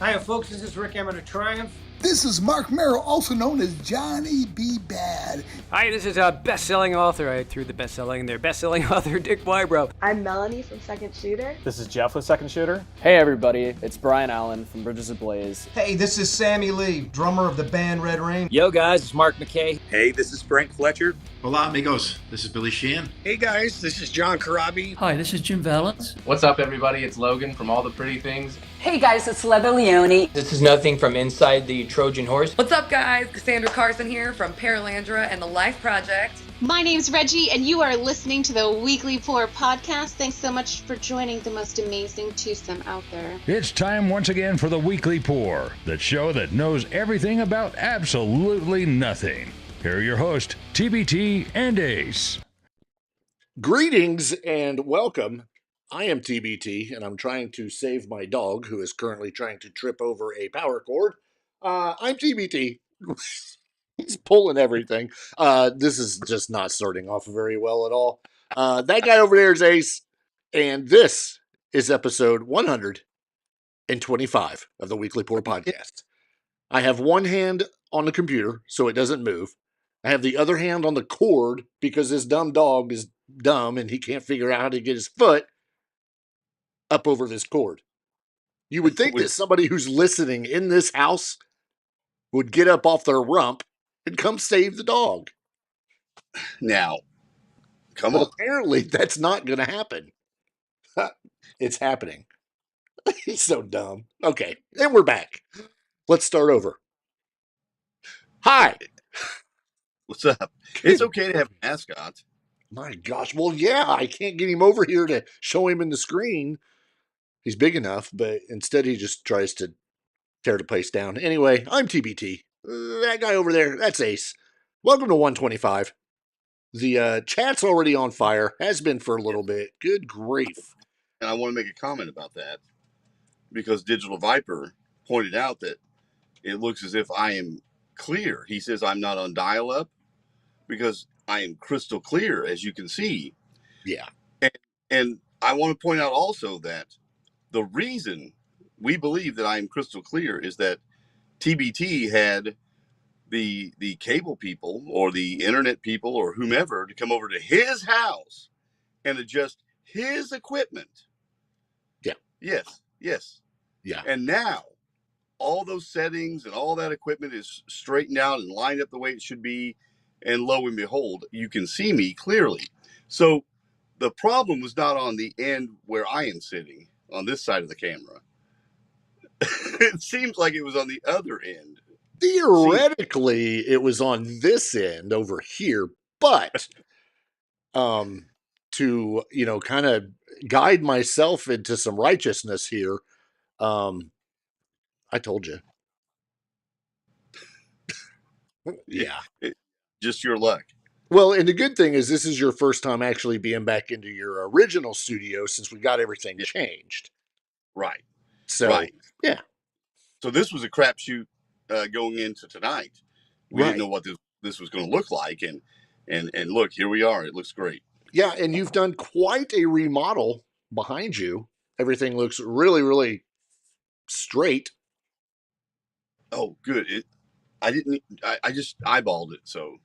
Hiya, folks. This is Rick Emmett of Triumph. This is Mark Merrill, also known as Johnny B. Bad. Hi, this is a best-selling author. I threw the best-selling in there. Best-selling author Dick Wybrow. I'm Melanie from Second Shooter. This is Jeff with Second Shooter. Hey everybody, it's Brian Allen from Bridges Ablaze. Hey, this is Sammy Lee, drummer of the band Red Rain. Yo guys, it's Mark McKay. Hey, this is Frank Fletcher. Hola amigos, this is Billy Sheehan. Hey guys, this is John Karabi. Hi, this is Jim Valance. What's up everybody, it's Logan from All the Pretty Things. Hey guys, it's Leather Leone. This is Nothing from Inside the Trojan Horse. What's up guys, Cassandra Carson here from Paralandra and the Life Project. My name's Reggie and you are listening to the Weekly Pour podcast. Thanks so much for joining the most amazing twosome out there. It's time once again for the Weekly Pour, the show that knows everything about absolutely nothing. Here are your hosts, TBT and Ace. Greetings and welcome. I am TBT, and I'm trying to save my dog, who is currently trying to trip over a power cord. I'm TBT. He's pulling everything. This is just not starting off very well at all. That guy over there is Ace, and this is episode 125 of the Weekly Pour podcast. I have one hand on the computer, so it doesn't move. I have the other hand on the cord because this dumb dog is dumb, and he can't figure out how to get his foot up over this cord. You would think that somebody who's listening in this house would get up off their rump and come save the dog. Now, come on. Apparently, that's not going to happen. It's happening. He's so dumb. Okay, and we're back. Let's start over. Hi. What's up? It's okay to have a mascot. My gosh. Well, yeah, I can't get him over here to show him in the screen. He's big enough, but instead he just tries to tear the place down. Anyway, I'm TBT. That guy over there, that's Ace. Welcome to 125. The chat's already on fire. Has been for a little bit. Good grief. And I want to make a comment about that because Digital Viper pointed out that it looks as if I am clear. He says I'm not on dial-up because I am crystal clear, as you can see. Yeah. And I want to point out also that the reason we believe that I am crystal clear is that TBT had the cable people or the internet people or whomever to come over to his house and adjust his equipment. Yeah. Yes. Yeah. And now all those settings and all that equipment is straightened out and lined up the way it should be. And lo and behold, you can see me clearly. So the problem was not on the end where I am sitting on this side of the camera. It seems like it was on the other end. Theoretically, it was on this end over here, but to, kind of guide myself into some righteousness here, I told you. Yeah. Just your luck. Well, and the good thing is this is your first time actually being back into your original studio since we got everything changed. Right. So, yeah. So this was a crapshoot going into tonight. We didn't know what this was going to look like. And look, here we are. It looks great. Yeah, and you've done quite a remodel behind you. Everything looks really, really straight. Oh, good. I just eyeballed it, so.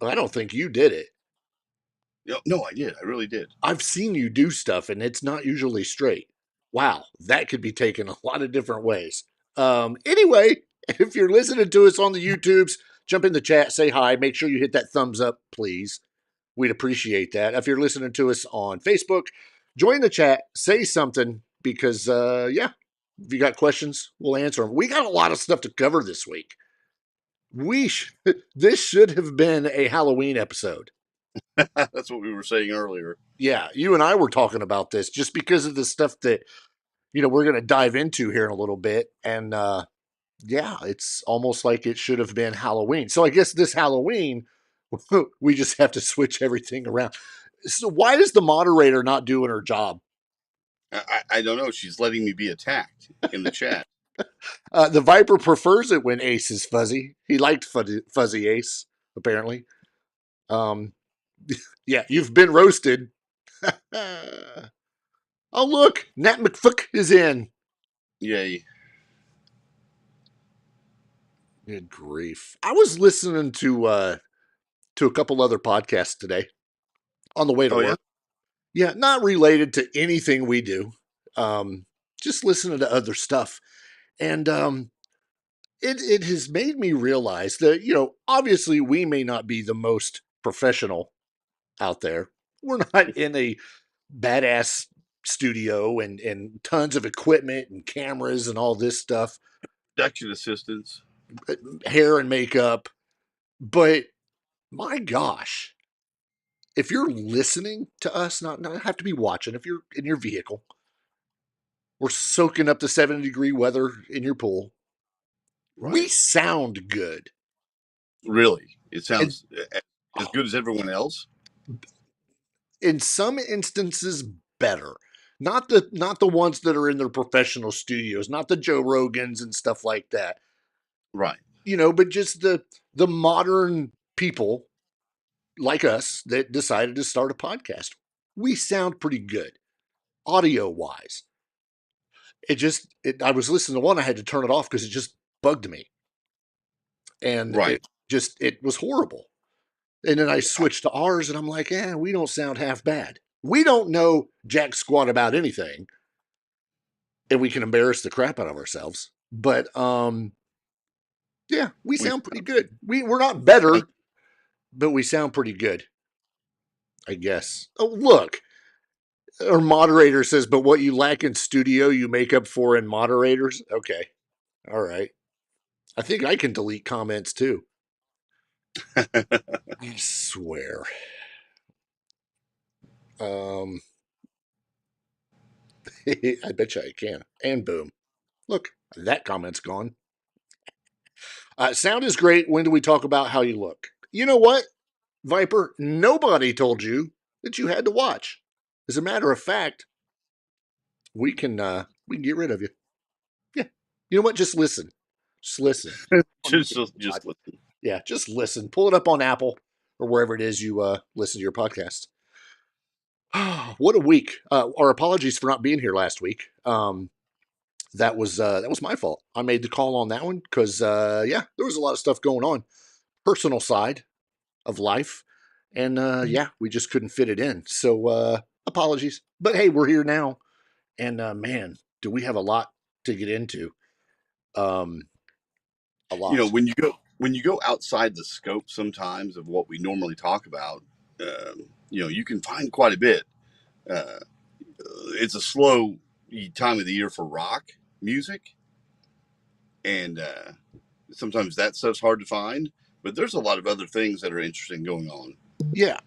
I don't think you did it. No, I did. I really did. I've seen you do stuff, and it's not usually straight. Wow, that could be taken a lot of different ways. Anyway, if you're listening to us on the YouTubes, jump in the chat, say hi. Make sure you hit that thumbs up, please. We'd appreciate that. If you're listening to us on Facebook, join the chat, say something, because, if you got questions, we'll answer them. We got a lot of stuff to cover this week. This should have been a Halloween episode. That's what we were saying earlier. Yeah, you and I were talking about this just because of the stuff that, we're going to dive into here in a little bit. And, it's almost like it should have been Halloween. So I guess this Halloween, we just have to switch everything around. So why is the moderator not doing her job? I don't know. She's letting me be attacked in the chat. The Viper prefers it when Ace is fuzzy. He liked fuzzy Ace, apparently. Yeah, you've been roasted. Oh, look, Nat McFook is in. Yay. Good grief. I was listening to a couple other podcasts today on the way to work. Yeah, not related to anything we do. Just listening to other stuff. And it has made me realize that, obviously we may not be the most professional out there. We're not in a badass studio and tons of equipment and cameras and all this stuff. Production assistants. Hair and makeup. But my gosh, if you're listening to us, not have to be watching, if you're in your vehicle, we're soaking up the 70-degree weather in your pool. Right. We sound good. Really? It sounds as good as everyone else? In some instances, better. Not the ones that are in their professional studios, not the Joe Rogans and stuff like that. Right. But just the modern people like us that decided to start a podcast. We sound pretty good, audio-wise. I was listening to one, I had to turn it off because it just bugged me. And it was horrible. And then I switched to ours and I'm like, we don't sound half bad. We don't know jack squat about anything. And we can embarrass the crap out of ourselves. But we sound pretty good. We're not better, but we sound pretty good, I guess. Oh, look. Our moderator says, but what you lack in studio, you make up for in moderators. Okay. All right. I think I can delete comments too. I swear. I bet you I can. And boom. Look, that comment's gone. Sound is great. When do we talk about how you look? You know what, Viper? Nobody told you that you had to watch. As a matter of fact, we can get rid of you. Yeah. You know what? Just listen. Just listen. just listen. Yeah, just listen. Pull it up on Apple or wherever it is you listen to your podcast. What a week. Our apologies for not being here last week. That was my fault. I made the call on that one because there was a lot of stuff going on, personal side of life, and we just couldn't fit it in. So apologies, but hey, we're here now, and man, do we have a lot to get into? A lot. When you go outside the scope sometimes of what we normally talk about, you can find quite a bit. It's a slow time of the year for rock music, and sometimes that stuff's hard to find, but there's a lot of other things that are interesting going on. Yeah.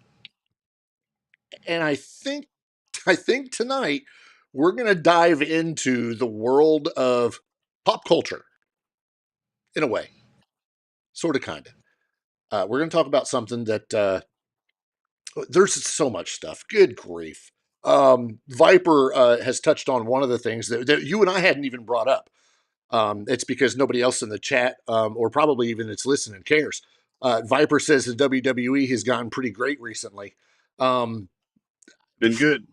And I think tonight we're going to dive into the world of pop culture in a way, sort of, kind of. We're going to talk about something that there's so much stuff. Good grief. Viper has touched on one of the things that you and I hadn't even brought up. It's because nobody else in the chat, or probably even that's listening, cares. Viper says the WWE has gotten pretty great recently. Been good.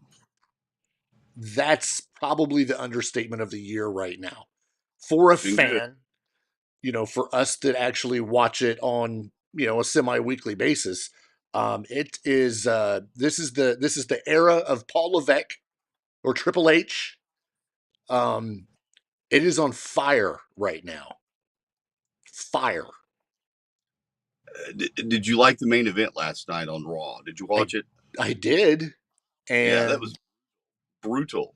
That's probably the understatement of the year right now. For a fan, for us that actually watch it on, a semi-weekly basis, it is this is the era of Paul Levesque or Triple H. It is on fire right now. Fire. Did you like the main event last night on Raw? Did you watch it? I did. And that was brutal.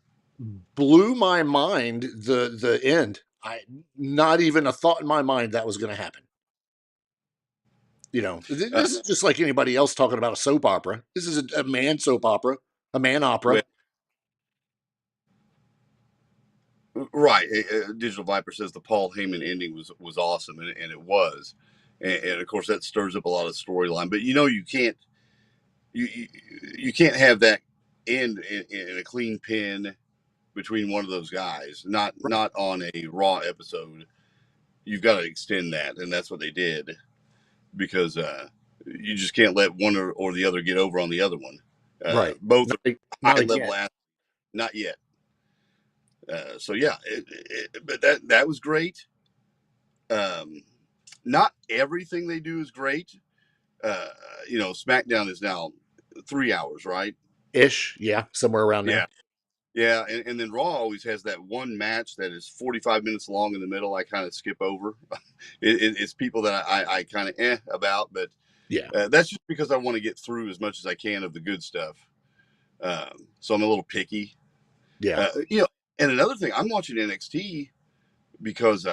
Blew my mind the end. Not even a thought in my mind that was going to happen. This is just like anybody else talking about a soap opera. This is a man soap opera, a man opera. Right. Digital Viper says the Paul Heyman ending was awesome, and it was. And of course, that stirs up a lot of storyline. But you can't have that end in a clean pin between one of those guys. Not on a Raw episode. You've got to extend that, and that's what they did, because you just can't let one or the other get over on the other one. Right. Both not high level athletes. Not yet. But that was great. not everything they do is great. SmackDown is now 3 hours, right? Ish, yeah, somewhere around there. Yeah, and then Raw always has that one match that is 45 minutes long in the middle. I kind of skip over. It's people that I kind of about, but yeah, that's just because I want to get through as much as I can of the good stuff. So I'm a little picky. Yeah. And another thing, I'm watching NXT because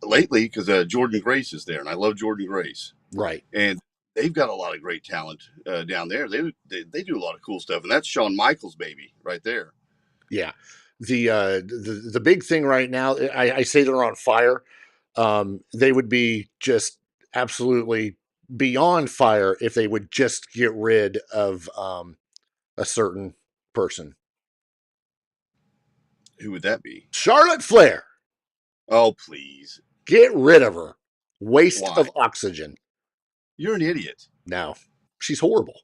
lately, because Jordan Grace is there, and I love Jordan Grace. Right. And they've got a lot of great talent down there. They do a lot of cool stuff, and that's Shawn Michaels' baby right there. Yeah. The big thing right now, I say they're on fire. They would be just absolutely beyond fire if they would just get rid of a certain person. Who would that be? Charlotte Flair. Oh, please. Get rid of her. Waste Why? of oxygen. You're an idiot. No, she's horrible.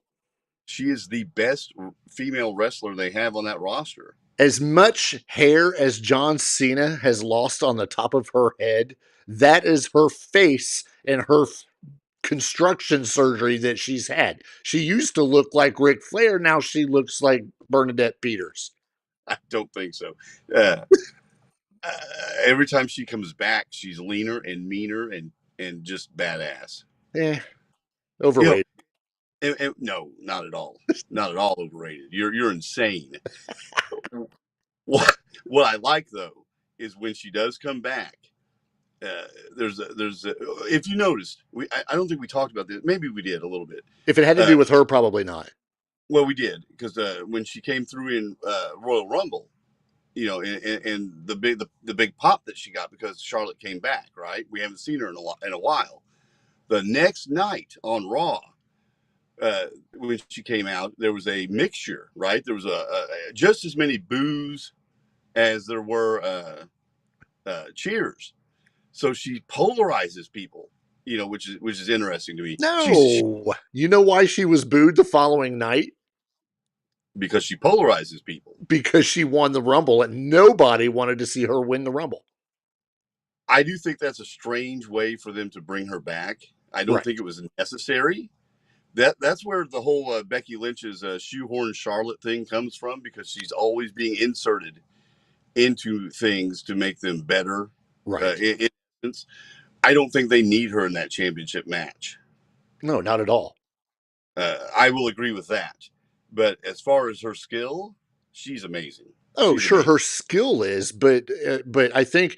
She is the best female wrestler they have on that roster. As much hair as John Cena has lost on the top of her head, that is her face and her construction surgery that she's had. She used to look like Ric Flair. Now she looks like Bernadette Peters. I don't think so. Every time she comes back, she's leaner and meaner and just badass. Overrated. No, not at all. Not at all overrated. You're insane. What I like though is when she does come back. There's if you noticed, I don't think we talked about this. Maybe we did a little bit. If it had to do with her, probably not. Well, we did because when she came through in Royal Rumble, and the big pop that she got because Charlotte came back. Right, we haven't seen her in a while. The next night on Raw, when she came out, there was a mixture. Right, there was just as many boos as there were cheers. So she polarizes people, which is interesting to me. No, you know why she was booed the following night? Because she polarizes people. Because she won the Rumble, and nobody wanted to see her win the Rumble. I do think that's a strange way for them to bring her back. I don't think it was necessary. That's where the whole Becky Lynch's shoehorn Charlotte thing comes from, because she's always being inserted into things to make them better. Right. I don't think they need her in that championship match. No, not at all. I will agree with that. But as far as her skill, she's amazing. Oh, she's amazing. Her skill is, but I think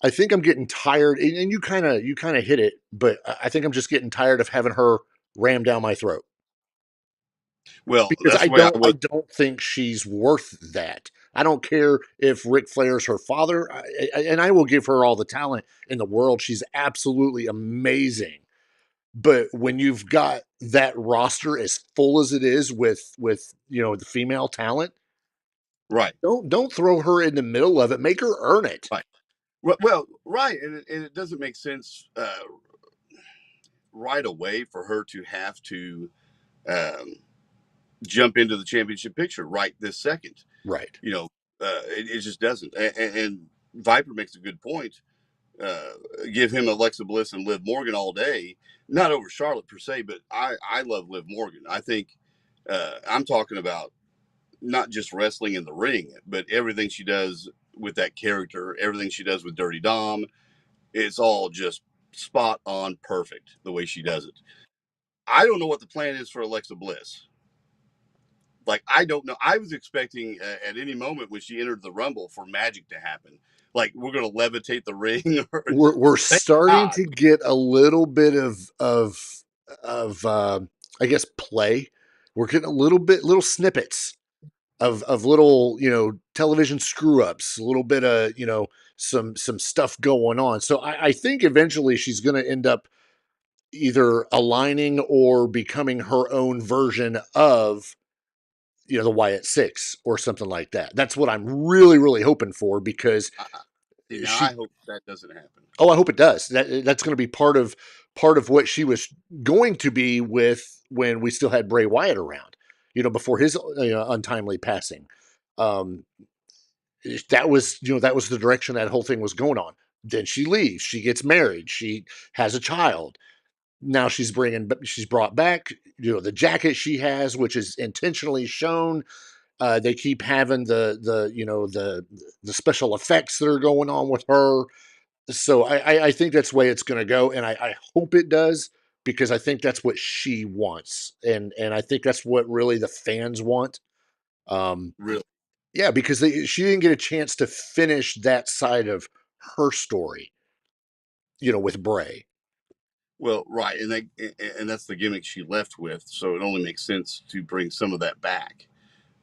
I'm getting tired, and you kind of hit it, but I think I'm just getting tired of having her rammed down my throat. Well, because I don't think she's worth that. I don't care if Ric Flair's her father, and I will give her all the talent in the world. She's absolutely amazing. But when you've got that roster as full as it is with the female talent, right? Don't throw her in the middle of it. Make her earn it. Right. Well, right, and it doesn't make sense right away for her to have to jump into the championship picture right this second. Right. It just doesn't. And Viper makes a good point. Give him Alexa Bliss and Liv Morgan all day. Not over Charlotte per se, but I love Liv Morgan. I think I'm talking about not just wrestling in the ring, but everything she does with that character, everything she does with Dirty Dom. It's all just spot on perfect the way she does it. I don't know what the plan is for Alexa Bliss. Like, I don't know. I was expecting at any moment when she entered the Rumble for magic to happen. Like, we're going to levitate the ring. We're starting to get a little bit of I guess play. We're getting little snippets of little television screw ups, a little bit of some stuff going on. So I think eventually she's going to end up either aligning or becoming her own version of the Wyatt Six or something like that. That's what I'm really, really hoping for, because I hope that doesn't happen. Oh, I hope it does. That's going to be part of what she was going to be with when we still had Bray Wyatt around, before his untimely passing. That was the direction that whole thing was going on. Then she leaves. She gets married. She has a child. Now she's brought back, the jacket she has, which is intentionally shown. They keep having the special effects that are going on with her. So I think that's the way it's going to go, and I hope it does, because I think that's what she wants, and I think that's what really the fans want. Really? Yeah, because she didn't get a chance to finish that side of her story, with Bray. Well, right, and that's the gimmick she left with. So it only makes sense to bring some of that back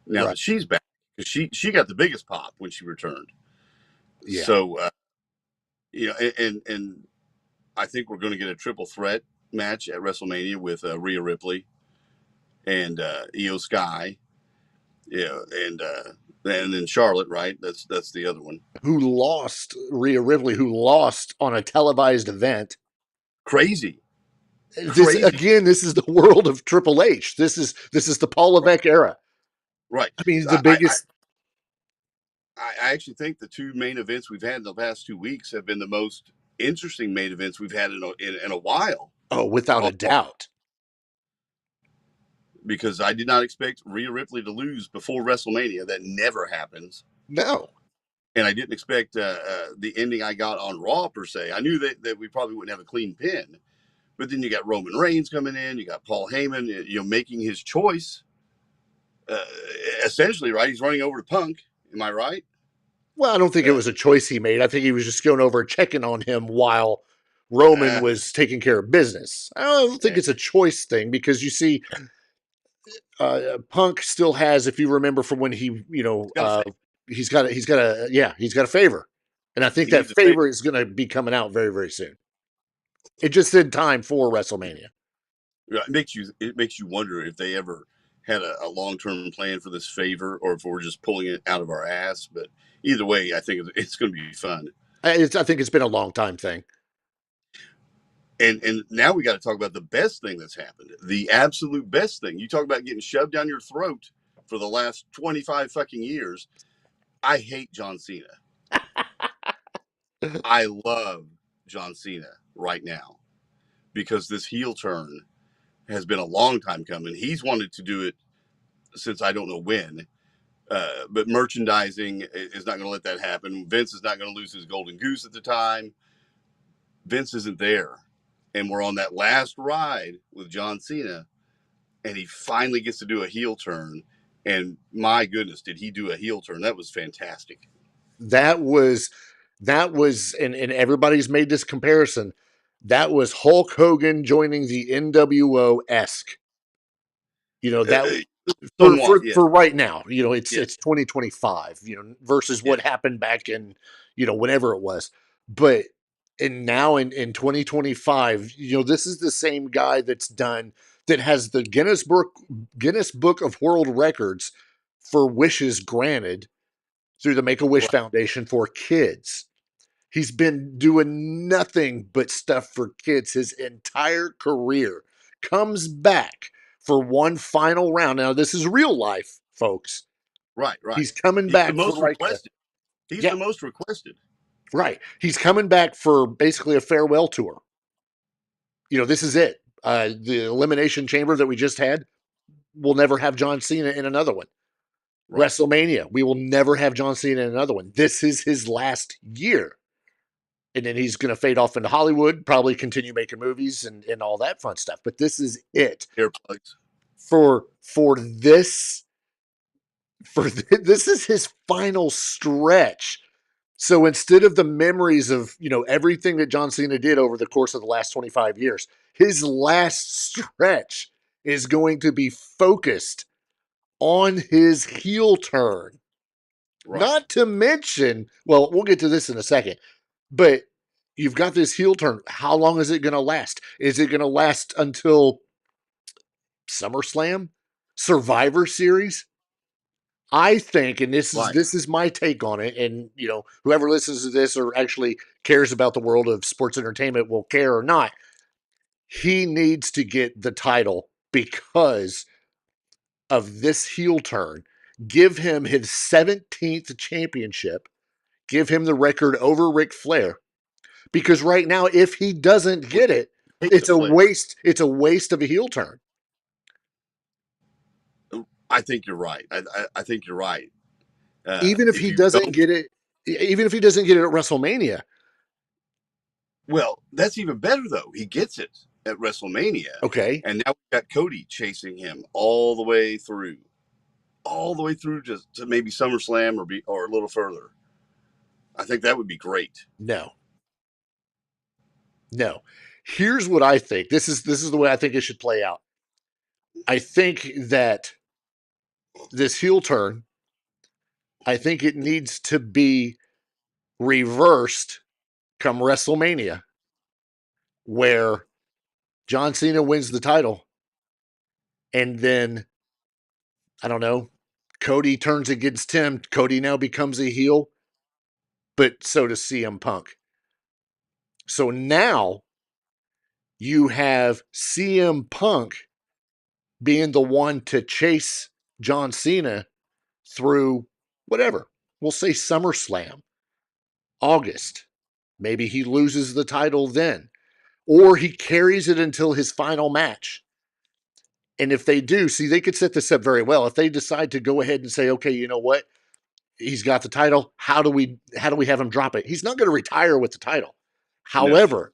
now that she's back, because she got the biggest pop when she returned. Yeah. So and I think we're going to get a triple threat match at WrestleMania with Rhea Ripley and Io Sky, and then Charlotte. Right, that's the other one. Rhea Ripley, who lost on a televised event. Crazy. This is the world of Triple H. This is the Paul Levesque era. Right. I mean, the biggest. I actually think the two main events we've had in the past 2 weeks have been the most interesting main events we've had in a while. Oh, without a doubt. Because I did not expect Rhea Ripley to lose before WrestleMania. That never happens. No. And I didn't expect the ending I got on Raw, per se. I knew that we probably wouldn't have a clean pin. But then you got Roman Reigns coming in. You got Paul Heyman, making his choice. Essentially, right? He's running over to Punk. Am I right? Well, I don't think it was a choice he made. I think he was just going over checking on him while Roman was taking care of business. I don't think it's a choice thing, because you see, Punk still has, if you remember from when he, he's got a favor, and I think that favor is going to be coming out very, very soon. It just in time for WrestleMania. Yeah, it makes you wonder if they ever had a long-term plan for this favor, or if we're just pulling it out of our ass. But either way, I think it's going to be fun. I think it's been a long time thing. And now we got to talk about the best thing that's happened. The absolute best thing. You talk about getting shoved down your throat for the last 25 fucking years. I hate John Cena. I love John Cena right now, because this heel turn has been a long time coming. He's wanted to do it since I don't know when. But merchandising is not going to let that happen. Vince is not going to lose his golden goose at the time. Vince isn't there. And we're on that last ride with John Cena, and he finally gets to do a heel turn. And my goodness, did he do a heel turn? That was fantastic. That was, and everybody's made this comparison. That was Hulk Hogan joining the NWO-esque. For right now, it's 2025, versus what happened back in, whenever it was. But and now in 2025, this is the same guy that has the Guinness Book of World Records for wishes granted through the Make-A-Wish Foundation for kids. He's been doing nothing but stuff for kids his entire career. Comes back for one final round. Now, this is real life, folks. Right. He's coming back the most requested. He's the most requested. Right. He's coming back for basically a farewell tour. This is it. The Elimination Chamber that we just had, we'll never have John Cena in another one. Right. WrestleMania, we will never have John Cena in another one. This is his last year. And then he's going to fade off into Hollywood, probably continue making movies and all that fun stuff. But this is it. Earplugs. This is his final stretch. So instead of the memories of, everything that John Cena did over the course of the last 25 years, his last stretch is going to be focused on his heel turn. Right. Not to mention, well, we'll get to this in a second, but you've got this heel turn. How long is it going to last? Is it going to last until SummerSlam? Survivor Series? I think, and this is my take on it, and whoever listens to this or actually cares about the world of sports entertainment will care or not. He needs to get the title because of this heel turn. Give him his 17th championship. Give him the record over Ric Flair. because right now, if he doesn't get it, it's a waste. It's a waste of a heel turn. I think you're right. I think you're right. Even if he doesn't get it, even if he doesn't get it at WrestleMania. Well, that's even better though. He gets it at WrestleMania. Okay. And now we've got Cody chasing him all the way through just to maybe SummerSlam or a little further. I think that would be great. No. Here's what I think. This is the way I think it should play out. I think that this heel turn, I think it needs to be reversed come WrestleMania, where John Cena wins the title, and then, I don't know, Cody turns against him. Cody now becomes a heel, but so does CM Punk. So now you have CM Punk being the one to chase John Cena through whatever. We'll say SummerSlam, August. Maybe he loses the title then, or he carries it until his final match. And if they do, see, they could set this up very well. If they decide to go ahead and say, okay, you know what? He's got the title. How do we have him drop it? He's not going to retire with the title. However,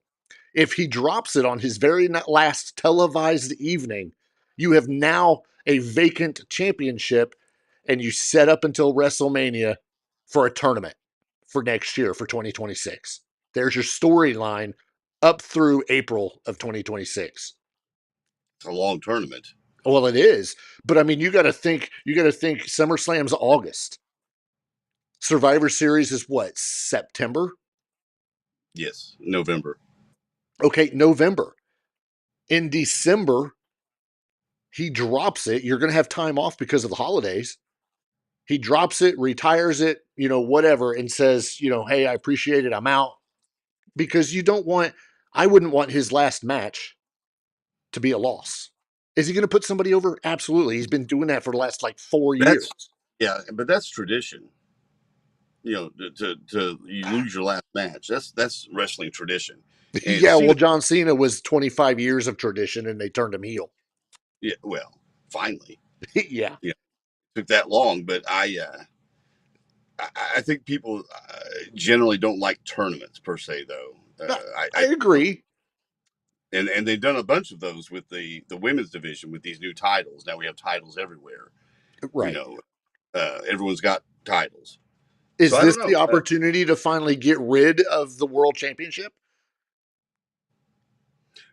if he drops it on his very last televised evening, you have now a vacant championship, and you set up until WrestleMania for a tournament for next year, for 2026. There's your storyline up through April of 2026. It's a long tournament. Well, it is, but I mean, you got to think SummerSlam's August. Survivor Series is what, September? Yes, November. Okay, November. In December, he drops it. You're going to have time off because of the holidays. He drops it, retires it, whatever, and says, hey, I appreciate it. I'm out. Because I wouldn't want his last match to be a loss. Is he going to put somebody over? Absolutely. He's been doing that for the last 4 years. Yeah, but that's tradition. To you lose your last match. That's wrestling tradition. And yeah, well, John Cena was 25 years of tradition, and they turned him heel. Yeah, well, finally. Yeah. Took that long, but I think people generally don't like tournaments per se, though. I agree. And they've done a bunch of those with the women's division with these new titles. Now we have titles everywhere. Right. Everyone's got titles. Is this the opportunity to finally get rid of the World Championship?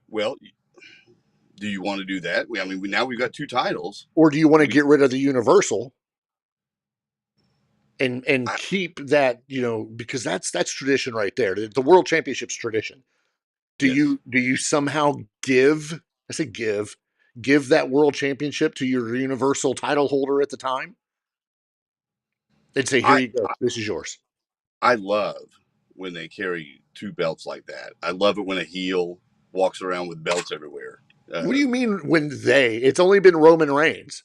Well, do you want to do that? Now we've got two titles. Or do you want to get rid of the Universal and keep that, because that's tradition right there. The World Championship's tradition. Do you somehow give that World Championship to your Universal title holder at the time? And say, here you go. This is yours. I love when they carry two belts like that. I love it when a heel walks around with belts everywhere. What do you mean when they? It's only been Roman Reigns.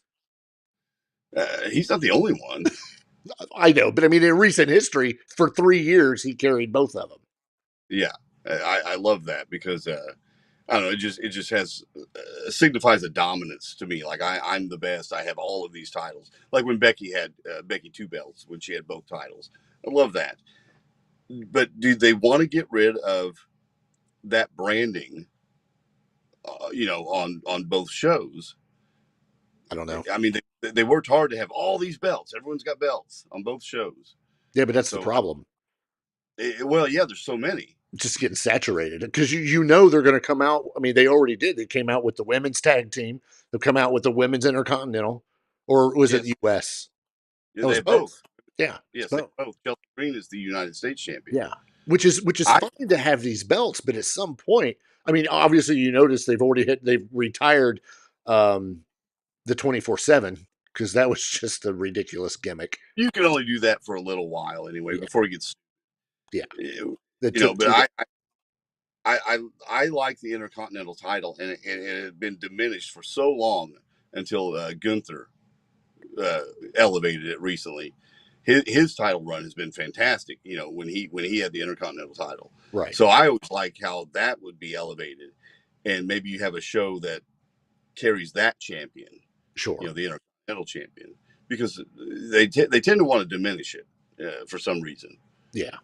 He's not the only one. I know, but in recent history, for 3 years, he carried both of them. Yeah, I love that because I don't know. It just has signifies a dominance to me. Like I'm the best. I have all of these titles. Like when Becky had Becky two belts when she had both titles. I love that. But do they want to get rid of that branding? On both shows. I don't know. They worked hard to have all these belts. Everyone's got belts on both shows. Yeah, but that's the problem. There's so many. Just getting saturated because they're going to come out. They already did. They came out with the women's tag team. They'll come out with the women's intercontinental, or was it U.S.? Yeah, they both. Yeah. Yes, both. Chelsea Green is the United States champion. Yeah, which is fine to have these belts, but at some point, obviously you notice they've retired the 24/7 because that was just a ridiculous gimmick. You can only do that for a little while anyway before it gets. Yeah. But I like the Intercontinental title, and it had been diminished for so long until Gunther elevated it recently. his title run has been fantastic. You know, when he had the Intercontinental title. Right. So I always like how that would be elevated, and maybe you have a show that carries that champion. Sure. You know, the Intercontinental champion, because they tend to want to diminish it for some reason. Yeah.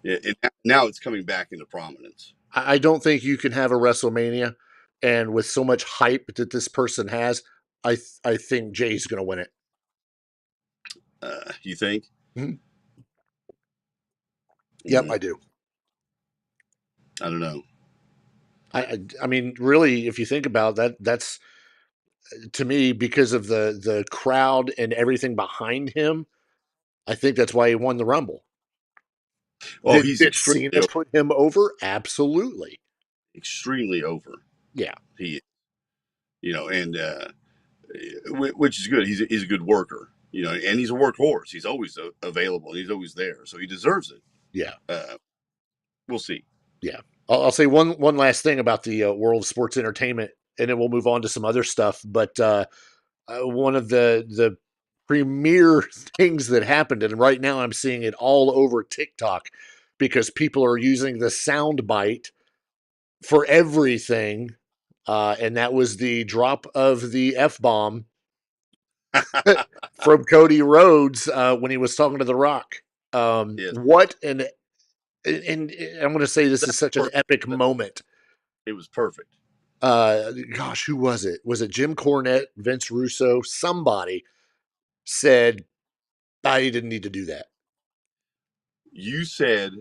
Now it's coming back into prominence. I don't think you can have a WrestleMania, and with so much hype that this person has, I think Jay's going to win it. You think? Mm-hmm. Yep, I do. I don't know. I mean, really, if you think about that, that's to me because of the crowd and everything behind him. I think that's why he won the Rumble. Oh, he's Cena put him over? Absolutely. Extremely over. Yeah. He, you know, and which is good. He's a good worker, you know, and he's a workhorse. He's always available and he's always there. So he deserves it. Yeah. We'll see. Yeah. I'll say one last thing about the world of sports entertainment, and then we'll move on to some other stuff. But one of the premier things that happened, and right now I'm seeing it all over TikTok because people are using the sound bite for everything, and that was the drop of the F-bomb from Cody Rhodes when he was talking to The Rock. Yes. What and I'm going to say this is such an epic moment. It was perfect. Gosh, who was it? Was it Jim Cornette, Vince Russo? Somebody said, he didn't need to do that. You said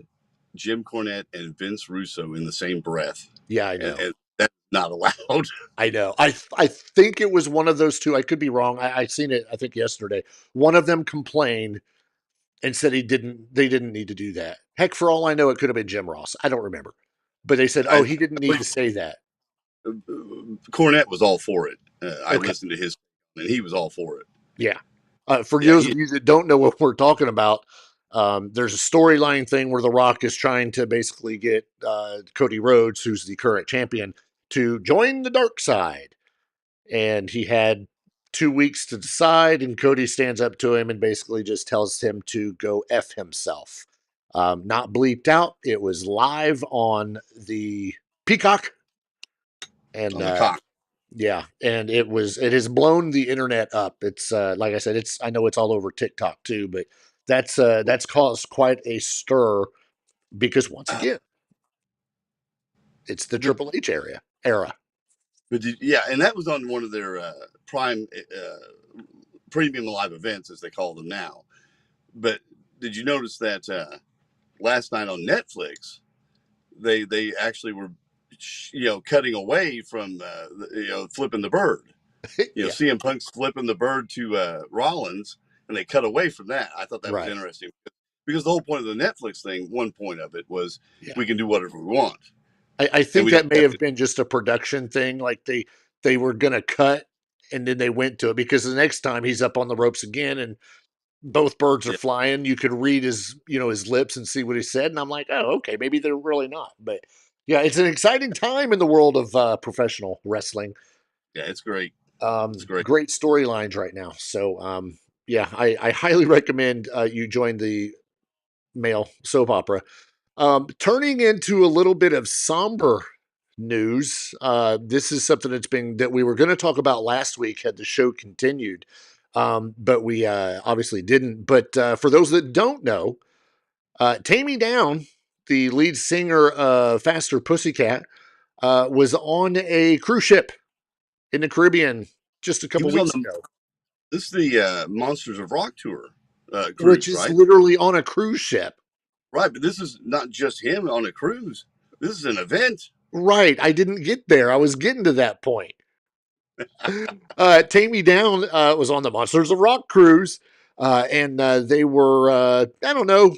Jim Cornette and Vince Russo in the same breath. Yeah, I know. And that's not allowed. I know. I think it was one of those two. I could be wrong. I seen it, I think, yesterday. One of them complained and said they didn't need to do that. Heck, for all I know, it could have been Jim Ross. I don't remember. But they said, he didn't need to say that. Cornette was all for it. I listened to his, and he was all for it. Yeah. For those of you that don't know what we're talking about, there's a storyline thing where The Rock is trying to basically get Cody Rhodes, who's the current champion, to join the dark side. And he had 2 weeks to decide, and Cody stands up to him and basically just tells him to go F himself. Not bleeped out. It was live on the Peacock. And yeah, and it has blown the internet up. It's like I said, I know it's all over TikTok too, but that's caused quite a stir because once again, it's the Triple H era. But and that was on one of their premium live events, as they call them now. But did you notice that last night on Netflix, they actually were, cutting away from flipping the bird. CM Punk's flipping the bird to Rollins, and they cut away from that. I thought that was interesting because the whole point of the Netflix thing, one point of it was we can do whatever we want. I think that may have been just a production thing. Like they were going to cut and then they went to it because the next time he's up on the ropes again and both birds are flying. You could read his lips and see what he said. And I'm like, oh, okay, maybe they're really not. But yeah, it's an exciting time in the world of professional wrestling. Yeah, it's great. It's great. Great storylines right now. So I highly recommend you join the male soap opera. Turning into a little bit of somber news. This is something that we were going to talk about last week had the show continued. But we obviously didn't. But for those that don't know, Taime Down, the lead singer of Faster Pussycat, was on a cruise ship in the Caribbean just a couple weeks ago. This is the Monsters of Rock tour, cruise, which is literally on a cruise ship. Right, but this is not just him on a cruise. This is an event. Right, I didn't get there. I was getting to that point. Taime Down was on the Monsters of Rock cruise, and they were, I don't know,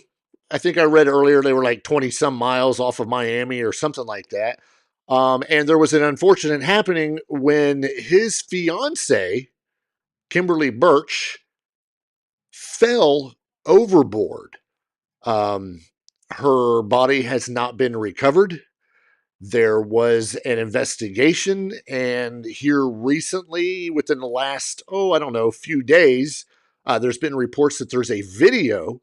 I think I read earlier they were like 20-some miles off of Miami or something like that. And there was an unfortunate happening when his fiancée, Kimberly Birch, fell overboard. Her body has not been recovered. There was an investigation, and here recently, within the last, few days, there's been reports that there's a video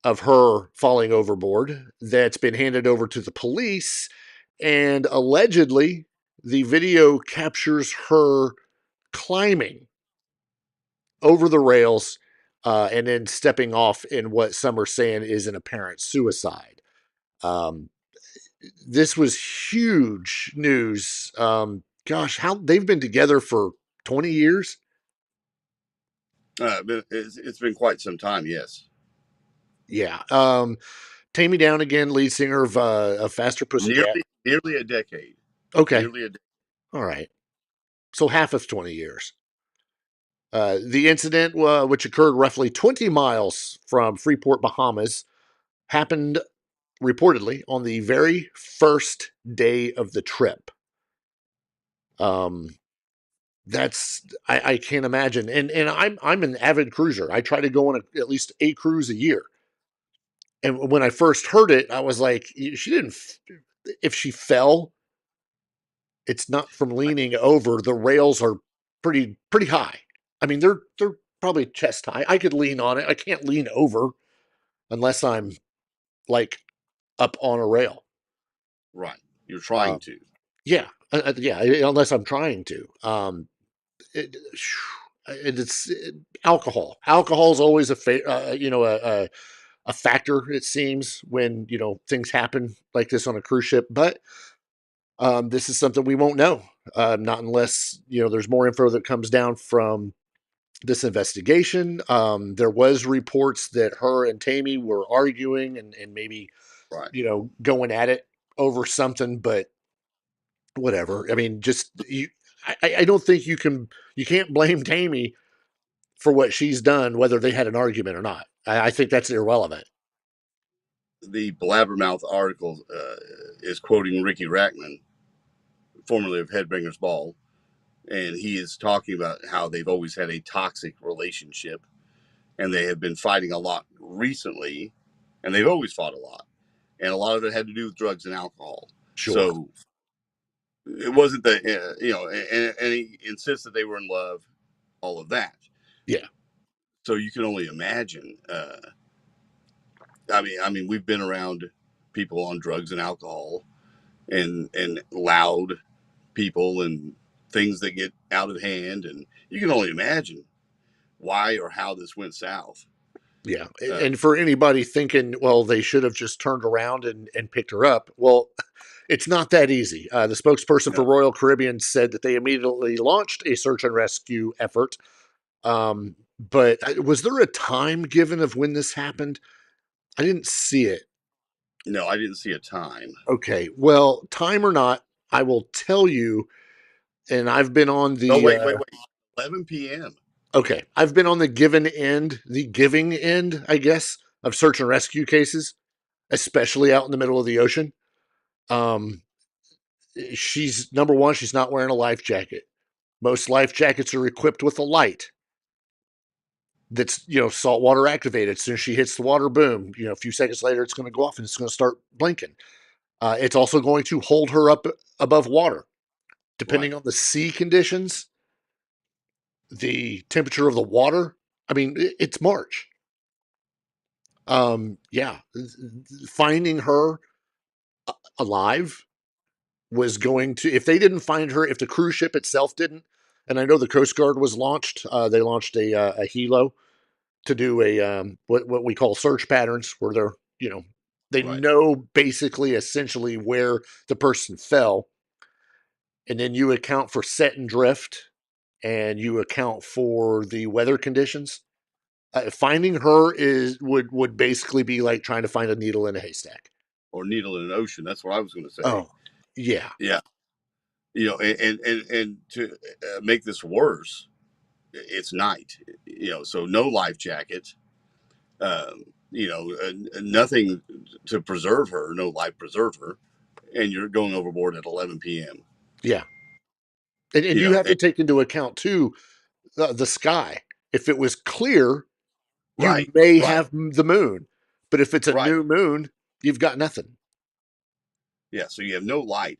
of her falling overboard that's been handed over to the police, and allegedly the video captures her climbing over the rails and then stepping off in what some are saying is an apparent suicide. This was huge news. Gosh, how they've been together for 20 years. It's been quite some time, yes. Yeah. Taime Down again, lead singer of Faster Pussycat. Nearly a decade. Okay. Nearly a decade. All right. So half of 20 years. The incident, which occurred roughly 20 miles from Freeport, Bahamas, happened reportedly on the very first day of the trip. I can't imagine. And I'm an avid cruiser. I try to go on at least a cruise a year. And when I first heard it, I was like, she didn't. If she fell, it's not from leaning over. The rails are pretty high. I mean, they're probably chest high. I could lean on it. I can't lean over unless I'm like up on a rail. Right. You're trying to. Yeah. Yeah. Unless I'm trying to. It's alcohol. Alcohol is always a factor, it seems, when things happen like this on a cruise ship. But this is something we won't know, not unless there's more info that comes down from this investigation. There was reports that her and Taime were arguing and maybe going at it over something, but whatever. I mean, I don't think you can't blame Taime for what she's done, whether they had an argument or not. I think that's irrelevant. The Blabbermouth article is quoting Ricky Rackman, formerly of Headbangers Ball, and he is talking about how they've always had a toxic relationship, and they have been fighting a lot recently, and they've always fought a lot, and a lot of it had to do with drugs and alcohol. Sure. So it wasn't and he insists that they were in love, all of that. Yeah. So you can only imagine. I mean, we've been around people on drugs and alcohol, and loud people and things that get out of hand, and you can only imagine why or how this went south. Yeah. And for anybody thinking, well, they should have just turned around and picked her up. Well, it's not that easy. The spokesperson for Royal Caribbean said that they immediately launched a search and rescue effort. But was there a time given of when this happened? I didn't see it. No, I didn't see a time. Okay. Well, time or not, I will tell you, and I've been on the... Oh, wait. 11 p.m. Okay. I've been on the giving end, I guess, of search and rescue cases, especially out in the middle of the ocean. She's, number one, she's not wearing a life jacket. Most life jackets are equipped with a light that's, saltwater activated. As soon as she hits the water, boom, a few seconds later, it's going to go off and it's going to start blinking. It's also going to hold her up above water. Depending on the sea conditions, the temperature of the water. I mean, it's March. Yeah. Finding her alive was going to, if they didn't find her, if the cruise ship itself didn't, and I know the Coast Guard was launched, they launched a helo to do a what we call search patterns, where they're they know basically essentially where the person fell, and then you account for set and drift, and you account for the weather conditions. Finding her would basically be like trying to find a needle in a haystack, or needle in an ocean. That's what I was going to say. Oh, yeah, yeah. And to make this worse, it's night. So no life jacket. Nothing to preserve her, no life preserver, and you're going overboard at 11 p.m. Yeah. And you have to take into account, too, the sky. If it was clear, you may have the moon. But if it's a new moon, you've got nothing. Yeah, so you have no light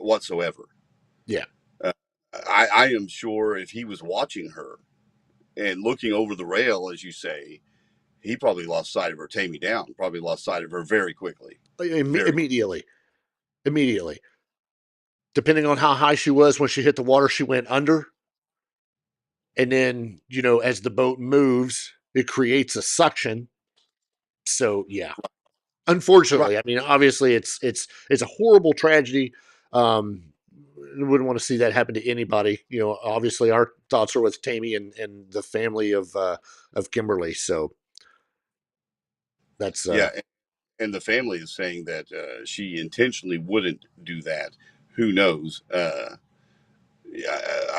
whatsoever. Yeah. I am sure if he was watching her and looking over the rail, as you say, he probably lost sight of her. Taime Down probably lost sight of her very quickly. Immediately. Depending on how high she was when she hit the water, she went under. And then, as the boat moves, it creates a suction. So, yeah. Unfortunately, Right. I mean, obviously, it's a horrible tragedy. Wouldn't want to see that happen to anybody. Obviously, our thoughts are with Taime and the family of Kimberly. So that's Yeah, and the family is saying that she intentionally wouldn't do that. Who knows? I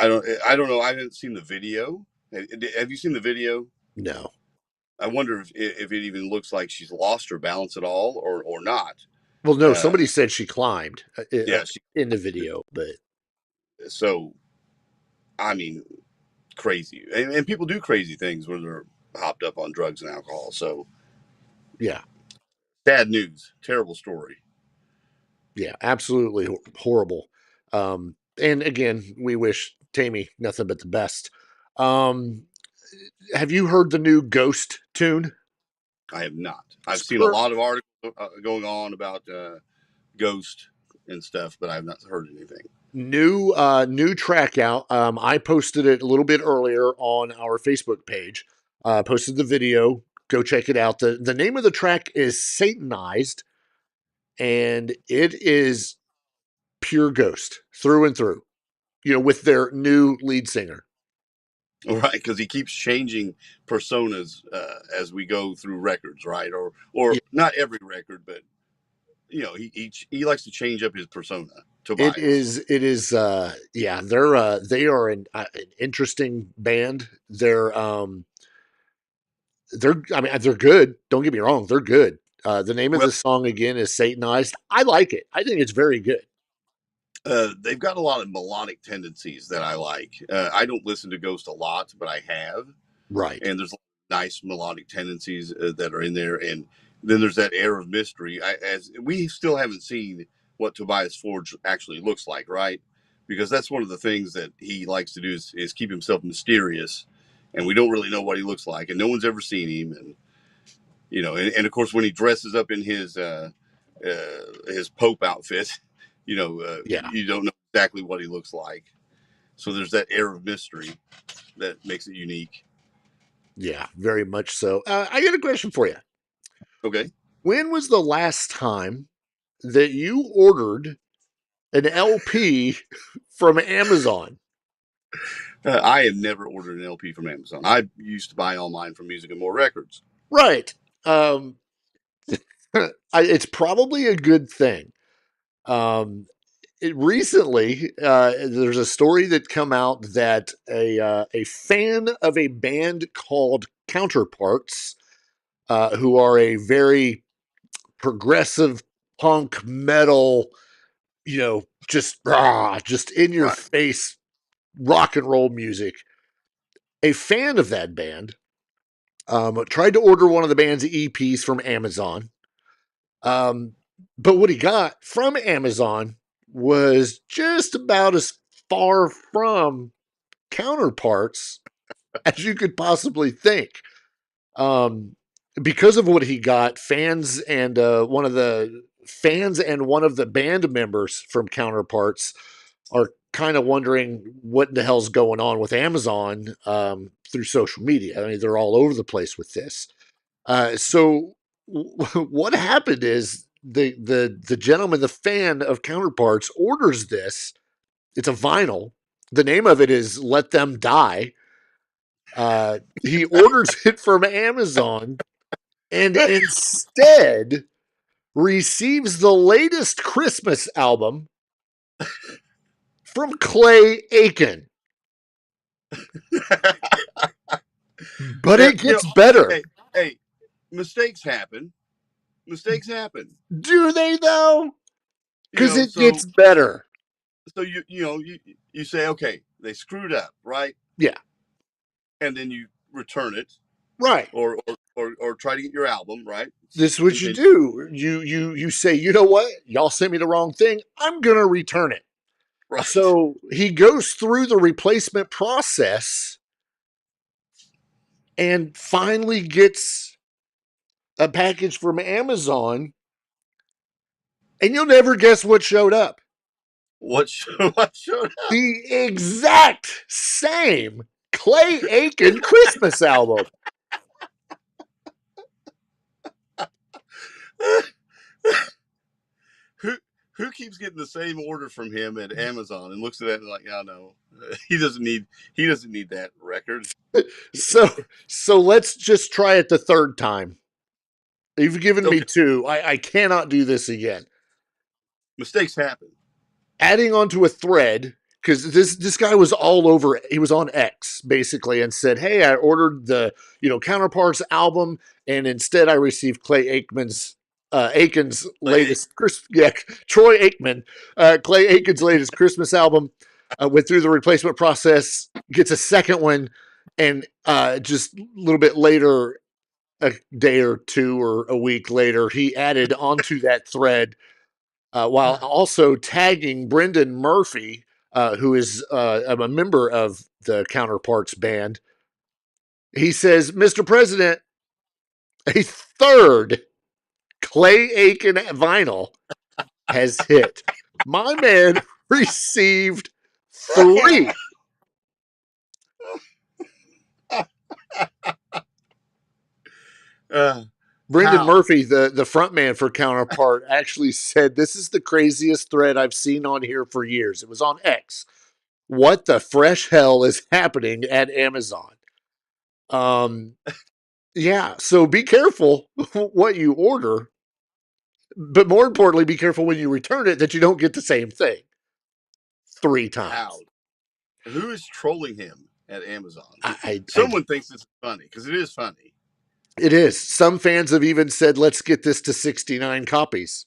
don't know. I haven't seen the video. Have you seen the video? No. I wonder if it even looks like she's lost her balance at all, or not. Well, no. Somebody said she climbed. Yeah, in the video, but so I mean, crazy, and people do crazy things when they're hopped up on drugs and alcohol. So yeah, sad news, terrible story. Yeah, absolutely horrible. And again, we wish Taime nothing but the best. Have you heard the new Ghost tune? I have not. I've seen a lot of articles going on about Ghost and stuff, but I have not heard anything. New track out. I posted it a little bit earlier on our Facebook page. Posted the video. Go check it out. The name of the track is Satanized, and it is pure Ghost through and through. With their new lead singer. Right, because he keeps changing personas as we go through records, right? Or yeah. Not every record, but he likes to change up his persona. Tobias. It is. Yeah, they are an interesting band. They're good. Don't get me wrong, they're good. The name of the song again is Satanized. I like it. I think it's very good. They've got a lot of melodic tendencies that I like. I don't listen to Ghost a lot, but I have. Right. And there's nice melodic tendencies that are in there. And then there's that air of mystery. As we still haven't seen what Tobias Forge actually looks like, right? Because that's one of the things that he likes to do is keep himself mysterious. And we don't really know what he looks like. And no one's ever seen him. And, and of course, when he dresses up in his Pope outfit, you don't know exactly what he looks like. So there's that air of mystery that makes it unique. Yeah, very much so. I got a question for you. Okay. When was the last time that you ordered an LP from Amazon? I have never ordered an LP from Amazon. I used to buy all mine from Music and More Records. Right. It's probably a good thing. Recently, there's a story that come out that a fan of a band called Counterparts, who are a very progressive punk metal, just in your face rock and roll music. A fan of that band tried to order one of the band's EPs from Amazon. But what he got from Amazon was just about as far from Counterparts as you could possibly think. Because of what he got, fans and one of the band members from Counterparts are kind of wondering what the hell's going on with Amazon through social media. I mean, they're all over the place with this. So what happened is the gentleman, the fan of Counterparts, orders this. It's a vinyl. The name of it is Let Them Die. He orders it from Amazon and instead receives the latest Christmas album from Clay Aiken. But it gets better. Hey, mistakes happen. Mistakes happen. Do they though? Because it gets better. So you say, okay, they screwed up, right? Yeah. And then you return it. Right. Or try to get your album, right? This is what you do. You say, you know what? Y'all sent me the wrong thing. I'm gonna return it. Right. So he goes through the replacement process and finally gets a package from Amazon, and you'll never guess what showed up. What showed up? The exact same Clay Aiken Christmas album. Who keeps getting the same order from him at Amazon and looks at that and like, yeah, no, he doesn't need that record. So let's just try it the third time. You've given me two. I cannot do this again. Mistakes happen. Adding onto a thread, because this guy was all over. He was on X basically and said, "Hey, I ordered the Counterparts album, and instead I received Clay Aiken's latest Troy Aikman, Clay Aiken's latest Christmas album. Went through the replacement process, gets a second one, and just a little bit later, a day or two or a week later, he added onto that thread while also tagging Brendan Murphy, who is a member of the Counterparts band. He says, Mr. President, a third Clay Aiken vinyl has hit. My man received 3. Brendan Murphy, the front man for Counterpart, actually said, this is the craziest thread I've seen on here for years. It was on X. What the fresh hell is happening at Amazon? Yeah, so be careful what you order, but more importantly, be careful when you return it that you don't get the same thing 3 times. Wow. Who is trolling him at Amazon? Someone thinks it's funny, because it is funny. It is. Some fans have even said, let's get this to 69 copies.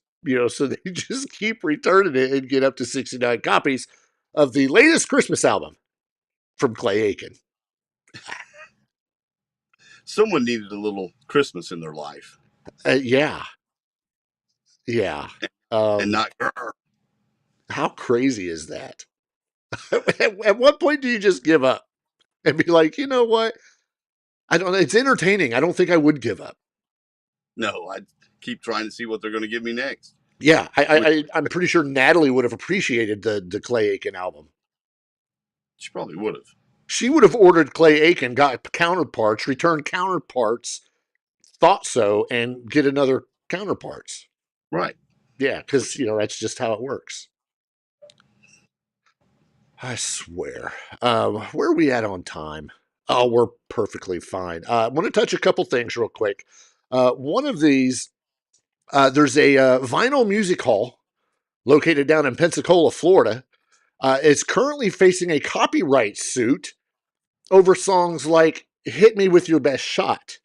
So they just keep returning it and get up to 69 copies of the latest Christmas album from Clay Aiken. Someone needed a little Christmas in their life. Yeah. And not her. How crazy is that? At what point do you just give up and be like, you know what? I don't know. It's entertaining. I don't think I would give up. No, I'd keep trying to see what they're going to give me next. Yeah, I'm pretty sure Natalie would have appreciated the Clay Aiken album. She probably would have. She would have ordered Clay Aiken, got Counterparts, returned Counterparts, thought so, and get another Counterparts. Right. Yeah, because, that's just how it works. I swear. Where are we at on time? Oh, we're perfectly fine. I want to touch a couple things real quick. One of these, there's a vinyl music hall located down in Pensacola, Florida. It's currently facing a copyright suit over songs like Hit Me With Your Best Shot.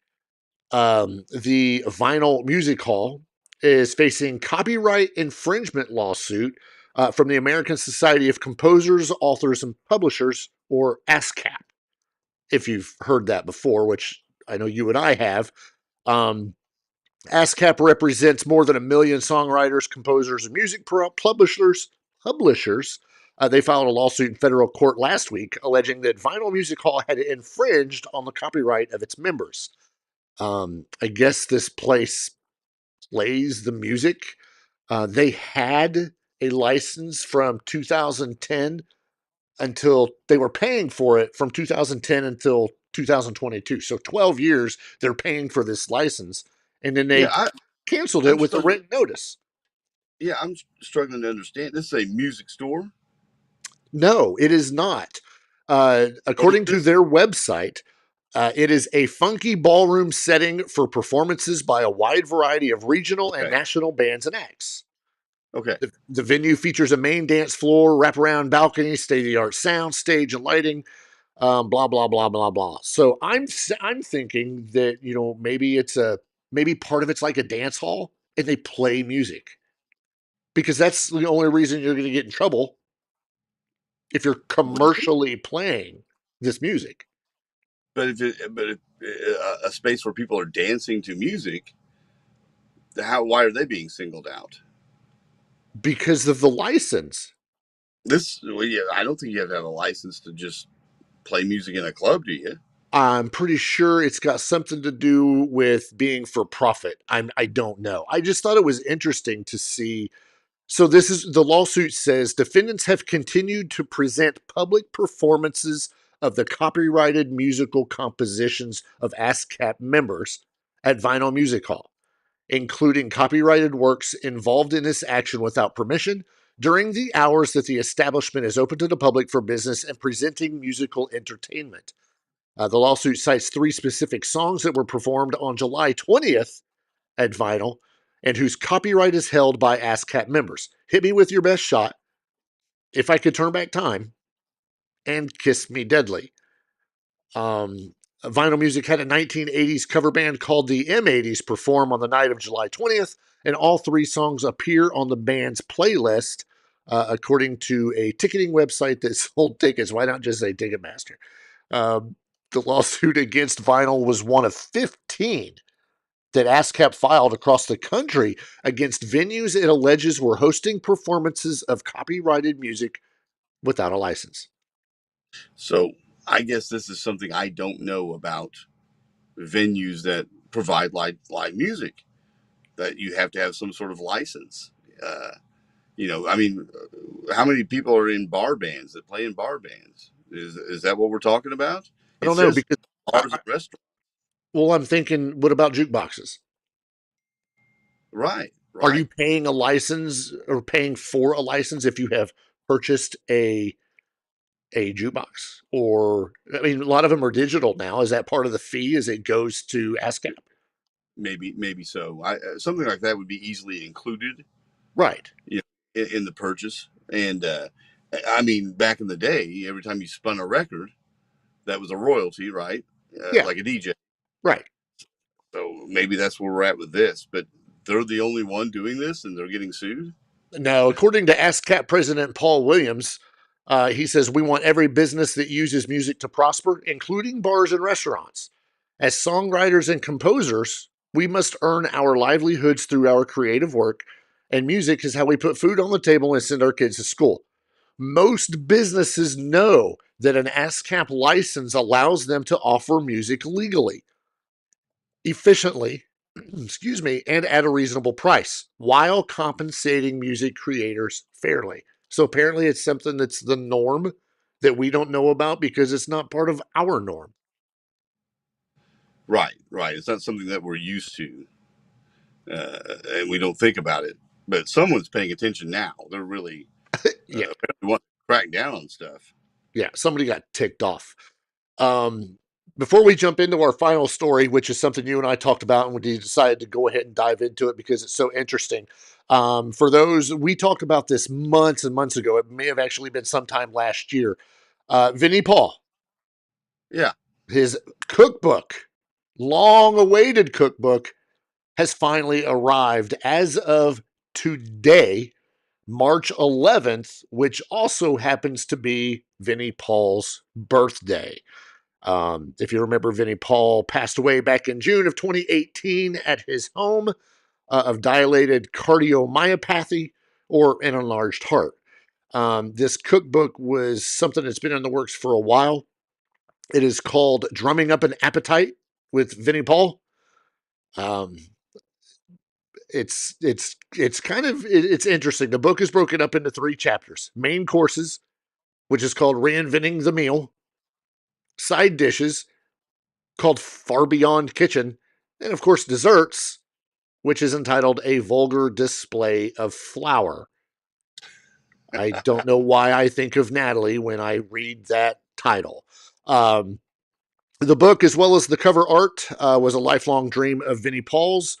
The vinyl music hall is facing copyright infringement lawsuit from the American Society of Composers, Authors, and Publishers, or ASCAP. If you've heard that before, which I know you and I have. ASCAP represents more than 1 million songwriters, composers, and music publishers. They filed a lawsuit in federal court last week alleging that Vinyl Music Hall had infringed on the copyright of its members. I guess this place plays the music. They had a license from 2010 until they were paying for it from 2010 until 2022. So 12 years they're paying for this license, and then they canceled it with a written notice. Yeah, I'm struggling to understand. This is a music store? No, it is not. According to their website, it is a funky ballroom setting for performances by a wide variety of regional and national bands and acts. Okay. The venue features a main dance floor, wraparound balcony, state-of-the-art sound, stage, and lighting. Blah blah blah blah blah. So I'm thinking that maybe part of it's like a dance hall and they play music, because that's the only reason you're going to get in trouble if you're commercially playing this music. But if a space where people are dancing to music, why are they being singled out? Because of the license. I don't think you have to have a license to just play music in a club, do you? I'm pretty sure it's got something to do with being for profit. I don't know. I just thought it was interesting to see. So this is the lawsuit says defendants have continued to present public performances of the copyrighted musical compositions of ASCAP members at Vinyl Music Hall, including copyrighted works involved in this action without permission during the hours that the establishment is open to the public for business and presenting musical entertainment. The lawsuit cites 3 specific songs that were performed on July 20th at Vinyl and whose copyright is held by ASCAP members. Hit Me With Your Best Shot, If I Could Turn Back Time, and Kiss Me Deadly. Vinyl Music had a 1980s cover band called the M80s perform on the night of July 20th, and all 3 songs appear on the band's playlist, according to a ticketing website that sold tickets. Why not just say Ticketmaster? The lawsuit against Vinyl was one of 15 that ASCAP filed across the country against venues it alleges were hosting performances of copyrighted music without a license. So I guess this is something I don't know about venues that provide live music, that you have to have some sort of license. I mean, how many people are in bar bands that play in bar bands? Is that what we're talking about? I don't know, because bars and restaurants. Well, I'm thinking, what about jukeboxes? Right. Are you paying a license or paying for a license if you have purchased a jukebox? Or, I mean, a lot of them are digital now. Is that part of the fee as it goes to ASCAP? Maybe so. Something like that would be easily included, right? In the purchase. And I mean, back in the day, every time you spun a record, that was a royalty, right? Like a DJ, right? So maybe that's where we're at with this. But they're the only one doing this, and they're getting sued. No, according to ASCAP President Paul Williams, he says, we want every business that uses music to prosper, including bars and restaurants. As songwriters and composers, we must earn our livelihoods through our creative work, and music is how we put food on the table and send our kids to school. Most businesses know that an ASCAP license allows them to offer music legally, efficiently, excuse me, and at a reasonable price, while compensating music creators fairly. So apparently it's something that's the norm that we don't know about because it's not part of our norm. Right. It's not something that we're used to, and we don't think about it. But someone's paying attention now. They're really want to crack down on stuff. Yeah, somebody got ticked off. Before we jump into our final story, which is something you and I talked about, and we decided to go ahead and dive into it because it's so interesting. For those, we talked about this months and months ago. It may have actually been sometime last year. Vinnie Paul. Yeah. His cookbook, long-awaited cookbook, has finally arrived as of today, March 11th, which also happens to be Vinnie Paul's birthday. If you remember, Vinnie Paul passed away back in June of 2018 at his home of dilated cardiomyopathy or an enlarged heart. This cookbook was something that's been in the works for a while. It is called Drumming Up an Appetite with Vinnie Paul. It's interesting. The book is broken up into 3 chapters. Main courses, which is called Reinventing the Meal. Side dishes, called Far Beyond Kitchen. And of course, desserts, which is entitled A Vulgar Display of Flour. I don't know why I think of Natalie when I read that title. The book, as well as the cover art, was a lifelong dream of Vinnie Paul's.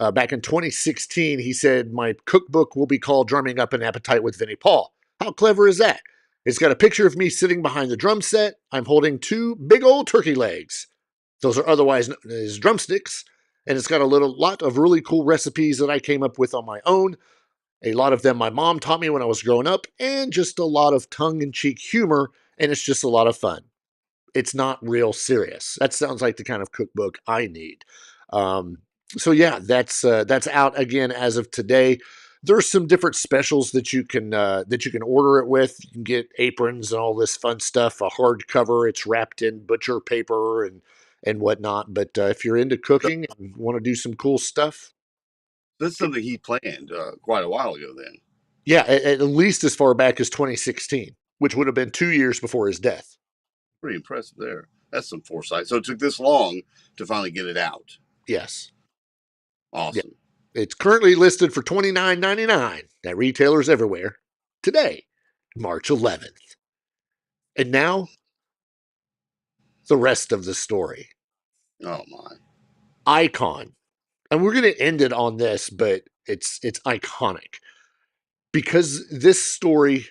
Back in 2016, he said, my cookbook will be called Drumming Up an Appetite with Vinnie Paul. How clever is that? It's got a picture of me sitting behind the drum set. I'm holding 2 big old turkey legs. Those are otherwise known as drumsticks. And it's got a lot of really cool recipes that I came up with on my own. A lot of them my mom taught me when I was growing up, and just a lot of tongue-in-cheek humor, and it's just a lot of fun. It's not real serious. That sounds like the kind of cookbook I need. So yeah, that's out again as of today. there's some different specials that you can order it with. You can get aprons and all this fun stuff. A hardcover, it's wrapped in butcher paper and whatnot. But if you're into cooking and want to do some cool stuff, That's something he planned quite a while ago. Then, yeah, at least as far back as 2016, which would have been 2 years before his death. pretty impressive there. That's some foresight. So it took this long to finally get it out. Yes, Awesome. yeah. It's currently listed for $29.99 at retailers everywhere today, March 11th. And now, the rest of the story. Oh my! Icon, and we're going to end it on this, but it's iconic because this story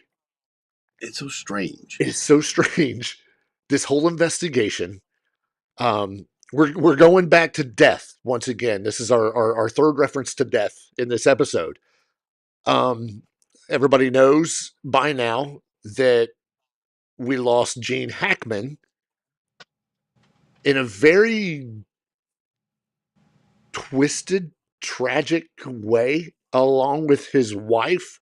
It's so strange. is so strange. This whole investigation. We're going back to death once again. This is our third reference to death in this episode. Everybody knows by now that we lost Gene Hackman in a very twisted, tragic way, along with his wife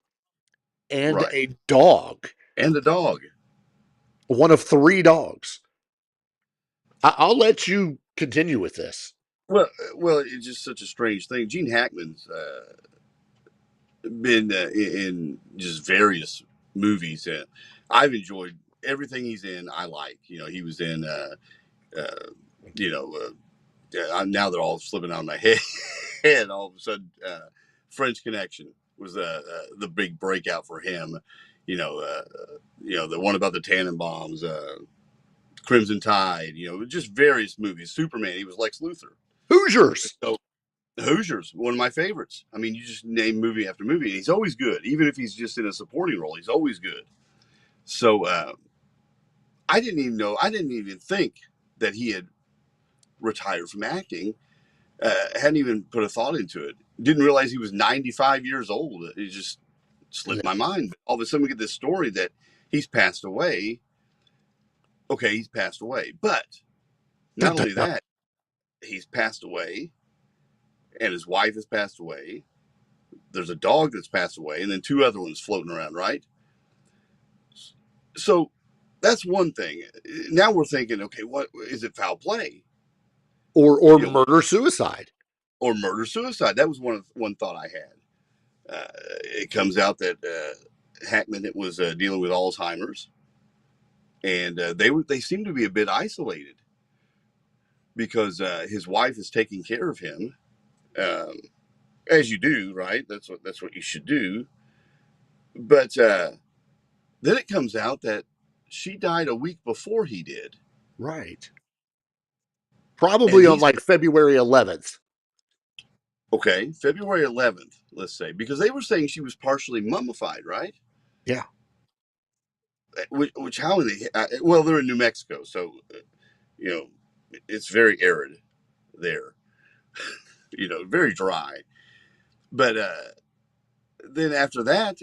and a dog. And a dog. One of 3 dogs. I'll let you continue with this. Well, it's just such a strange thing. Gene Hackman's been in just various movies. I've enjoyed everything he's in. I like. He was in. Now they're all slipping out of my head. And all of a sudden, French Connection was the big breakout for him. The one about the Tannenbaums, Crimson Tide. Just various movies. Superman. He was Lex Luthor. Hoosiers. So, Hoosiers, one of my favorites. I mean, you just name movie after movie, and he's always good. Even if he's just in a supporting role, he's always good. So I didn't even think that he had retired from acting. Hadn't even put a thought into it. Didn't realize he was 95 years old. It just slipped my mind. All of a sudden, we get this story that he's passed away. Okay, he's passed away. But not only that, he's passed away. And his wife has passed away. There's a dog that's passed away, and then 2 other ones floating around, right? So that's one thing. Now we're thinking, okay, what is it? Foul play, or murder suicide, or murder suicide? That was one thought I had. It comes out that Hackman was dealing with Alzheimer's, and they seem to be a bit isolated because his wife is taking care of him. As you do, right? That's what you should do. But then it comes out that she died a week before he did. Right. Probably on like February 11th. Okay, February 11th, let's say, because they were saying she was partially mummified, right? Yeah. Which how in the well, they're in New Mexico, so it's very arid there. Very dry. But then after that,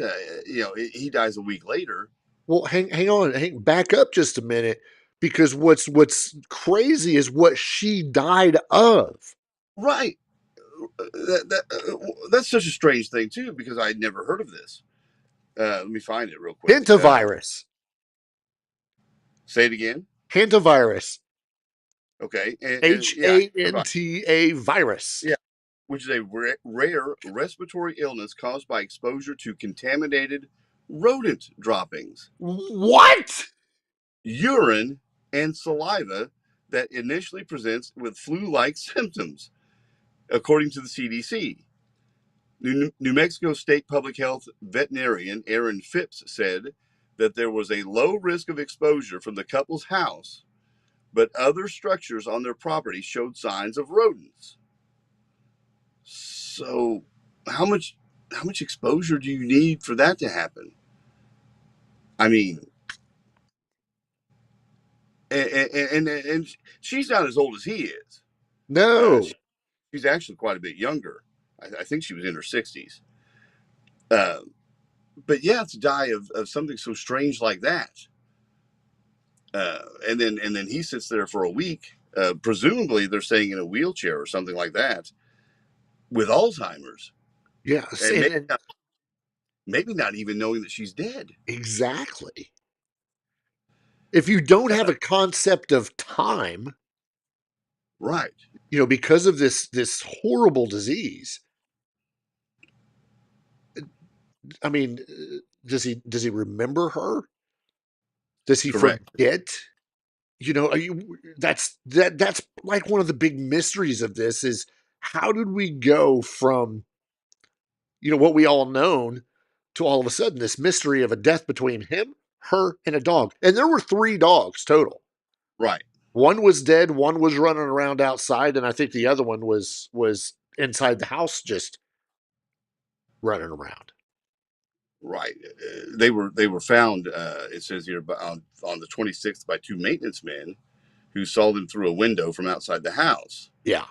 he dies a week later. Well, hang on, back up just a minute, because what's crazy is what she died of. Right. That's such a strange thing too, because I'd never heard of this. Let me find it real quick. Hantavirus. Say it again. Hantavirus. Okay. Hanta virus. Yeah. Which is a rare respiratory illness caused by exposure to contaminated rodent droppings. What? Urine and saliva that initially presents with flu-like symptoms, according to the CDC. New Mexico State Public Health veterinarian Aaron Phipps said that there was a low risk of exposure from the couple's house, but other structures on their property showed signs of rodents. So how much exposure do you need for that to happen? I mean, and she's not as old as he is. No. She's actually quite a bit younger. I think she was in her 60s. But yeah, to die of something so strange like that. And then he sits there for a week, presumably they're saying in a wheelchair or something like that, with Alzheimer's. Yes. maybe not even knowing that she's dead. Exactly. If you don't have a concept of time, right? Because of this horrible disease. I mean, does he remember her? Does he Correct. forget? That's like one of the big mysteries of this is how did we go from what we all known to all of a sudden this mystery of a death between him, her, and a dog. And there were 3 dogs total. Right. One was dead, one was running around outside, and I think the other one was inside the house just running around. Right. They were found, it says here, on the 26th by 2 maintenance men who saw them through a window from outside the house. Yeah.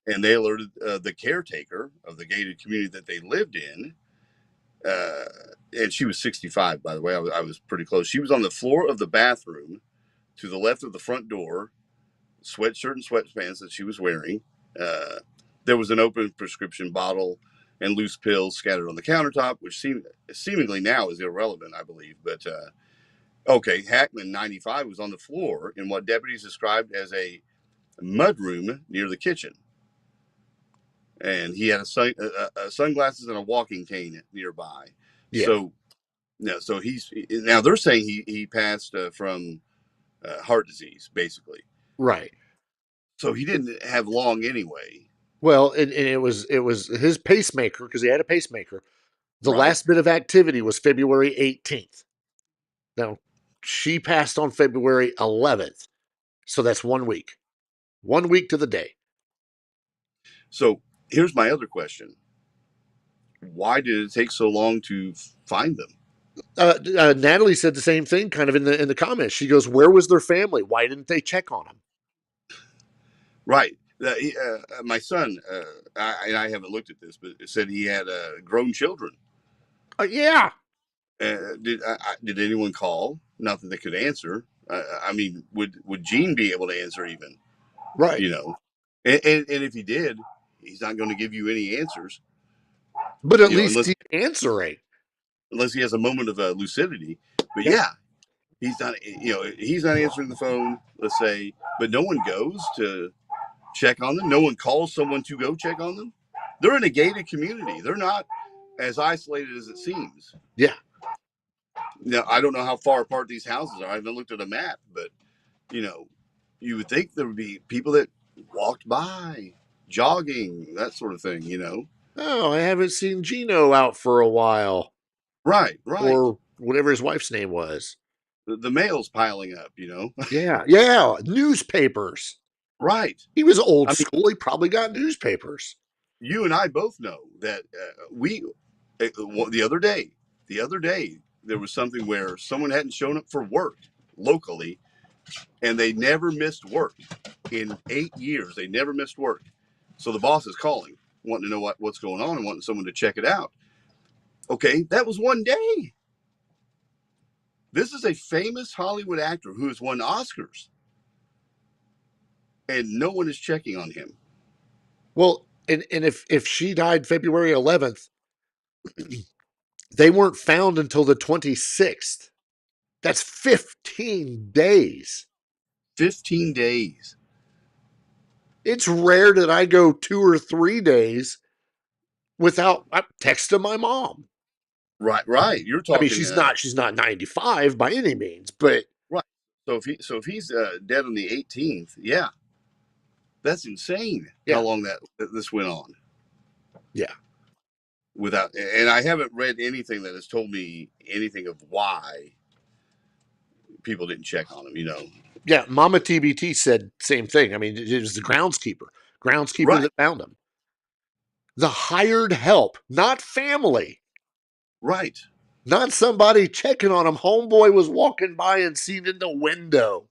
And they alerted the caretaker of the gated community that they lived in. And she was 65, by the way. I was pretty close. She was on the floor of the bathroom to the left of the front door, sweatshirt and sweatpants that she was wearing. There was an open prescription bottle and loose pills scattered on the countertop, which seemingly now is irrelevant, I believe. But, okay, Hackman, 95, was on the floor in what deputies described as a mudroom near the kitchen. And he had sunglasses and a walking cane nearby. Yeah. So he's now they're saying he passed from heart disease, basically. Right. So he didn't have long anyway. Well, and it was his pacemaker, because he had a pacemaker. The last bit of activity was February 18th. Now, she passed on February 11th. So that's 1 week. 1 week to the day. So here's my other question. Why did it take so long to find them? Natalie said the same thing kind of in the comments. She goes, where was their family? Why didn't they check on them? Right. My son, I haven't looked at this, but it said he had grown children. Yeah. Did anyone call? Not that they could answer. I mean, would Gene be able to answer even? Right. And if he did, he's not going to give you any answers. But at least he's answering. Unless he has a moment of lucidity. But yeah, he's not. He's not answering the phone. Let's say, but no one goes to check on them. No one calls someone to go check on them. They're in a gated community. They're not as isolated as it seems. Yeah. Now, I don't know how far apart these houses are. I haven't looked at a map, but you would think there would be people that walked by, jogging, that sort of thing. Oh, I haven't seen Gino out for a while. Right. Or whatever his wife's name was. The mail's piling up. Yeah. Newspapers. Right. He was old school. He probably got newspapers. You and I both know that the other day there was something where someone hadn't shown up for work locally, and they never missed work in 8 years. They never missed work. So the boss is calling, wanting to know what's going on and wanting someone to check it out. Okay, that was one day. This is a famous Hollywood actor who has won Oscars, and no one is checking on him. Well, and if she died February 11th, they weren't found until the 26th. That's 15 days. 15 days. It's rare that I go 2 or 3 days without texting my mom. Right. You're talking. I mean, she's not 95 by any means, but right. So if he's dead on the 18th, yeah, that's insane. Yeah. How long this went on. Yeah. And I haven't read anything that has told me anything of why people didn't check on him. Yeah, Mama TBT said same thing. I mean, it was the groundskeeper right. that found him. The hired help, not family. Right. Not somebody checking on him. Homeboy was walking by and seen in the window.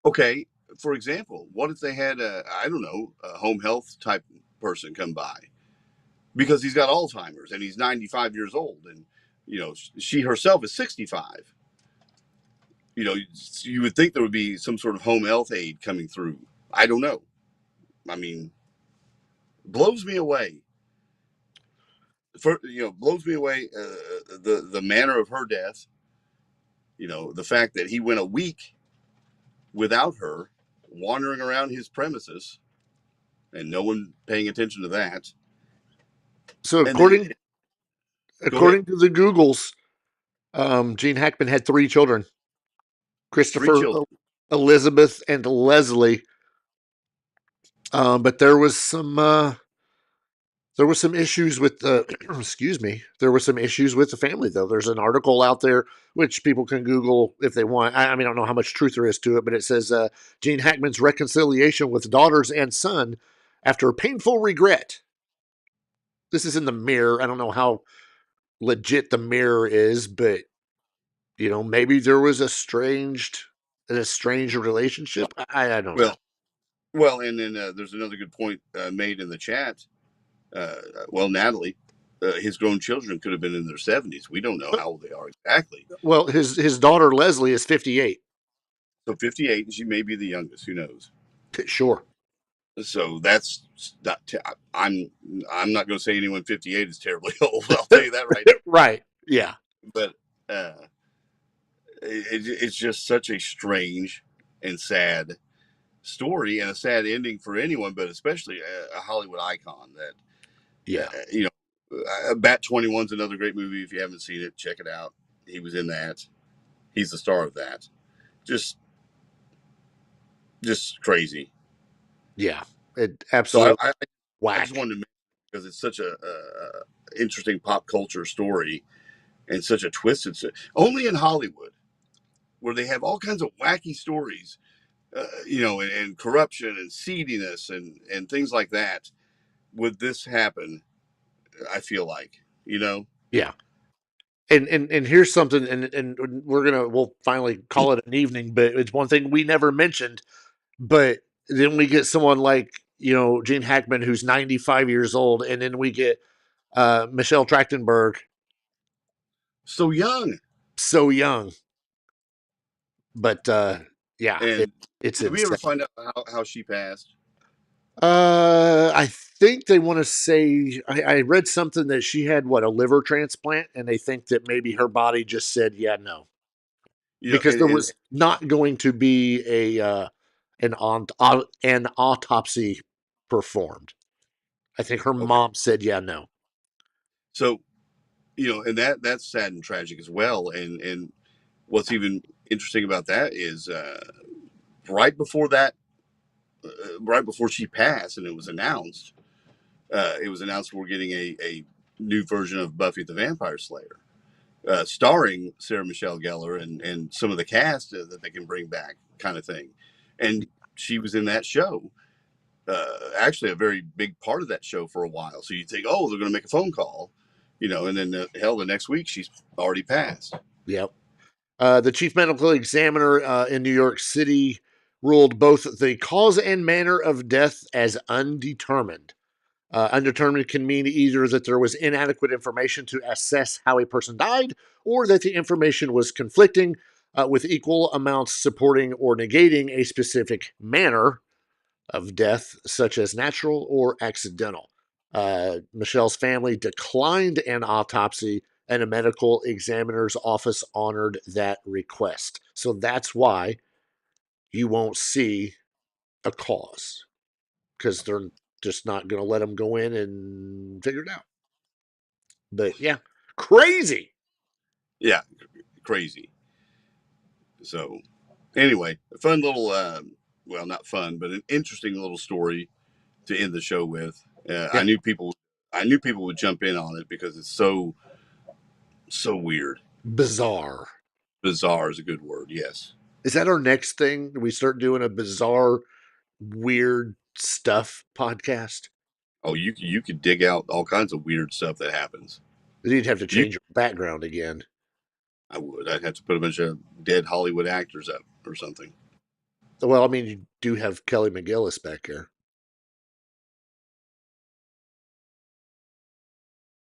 Okay, for example, what if they had a home health type person come by? Because he's got Alzheimer's and he's 95 years old, and she herself is 65. You would think there would be some sort of home health aid coming through. I don't know. I mean, blows me away. Blows me away the manner of her death, the fact that he went a week without her, wandering around his premises, and no one paying attention to that. So according to the Googles, Gene Hackman had 3 children: Christopher, Elizabeth, and Leslie. But there was some issues with the excuse me. There were some issues with the family, though. There's an article out there which people can Google if they want. I mean, I don't know how much truth there is to it, but it says Gene Hackman's reconciliation with daughters and son after painful regret. This is in the Mirror. I don't know how legit the Mirror is, but maybe there was an estranged relationship. I don't know. Well, and then there's another good point made in the chat. Natalie, his grown children could have been in their 70s. We don't know how old they are exactly. Well, his daughter Leslie is 58. So 58, and she may be the youngest. Who knows? Sure. So that's not. I'm not going to say anyone 58 is terribly old. I'll tell you that right now. Right. Yeah. But it's just such a strange and sad story, and a sad ending for anyone, but especially a Hollywood icon. That Bat 21's another great movie. If you haven't seen it, check it out. He was in that. He's the star of that. Just crazy. Yeah, it absolutely. So whack. I just wanted to mention, because it's such a interesting pop culture story and such a twisted. Only in Hollywood, where they have all kinds of wacky stories, and corruption and seediness and things like that, would this happen? I feel like, Yeah. And here's something, and we'll finally call it an evening, but it's one thing we never mentioned. But then we get someone like, Gene Hackman, who's 95 years old, and then we get Michelle Trachtenberg. So young. But yeah, and it's did we insane. ever find out how she passed? I think they want to say, I read something that she had a liver transplant, and they think that maybe her body just said, yeah, no. Because there was not going to be an autopsy performed. I think her mom said, yeah, no. So, and that's sad and tragic as well. And what's even interesting about that is right before she passed, and it was announced we're getting a new version of Buffy the Vampire Slayer, starring Sarah Michelle Gellar and some of the cast that they can bring back, kind of thing. And she was in that show, actually a very big part of that show for a while. So you think, oh, they're going to make a phone call, and then the next week she's already passed. Yep. The chief medical examiner in New York City ruled both the cause and manner of death as undetermined. Undetermined can mean either that there was inadequate information to assess how a person died, or that the information was conflicting, with equal amounts supporting or negating a specific manner of death, such as natural or accidental. Michelle's family declined an autopsy, and a medical examiner's office honored that request. So that's why you won't see a cause, because they're just not going to let them go in and figure it out. But yeah, crazy. Yeah, crazy. So anyway, a fun little, not fun, but an interesting little story to end the show with. Yeah. I knew people would jump in on it because it's so weird. Bizarre. Bizarre is a good word. Yes. Is that our next thing? We start doing a bizarre, weird stuff podcast? Oh, you could dig out all kinds of weird stuff that happens. You'd have to change your background again. I would. I'd have to put a bunch of dead Hollywood actors up or something. Well, I mean, you do have Kelly McGillis back here.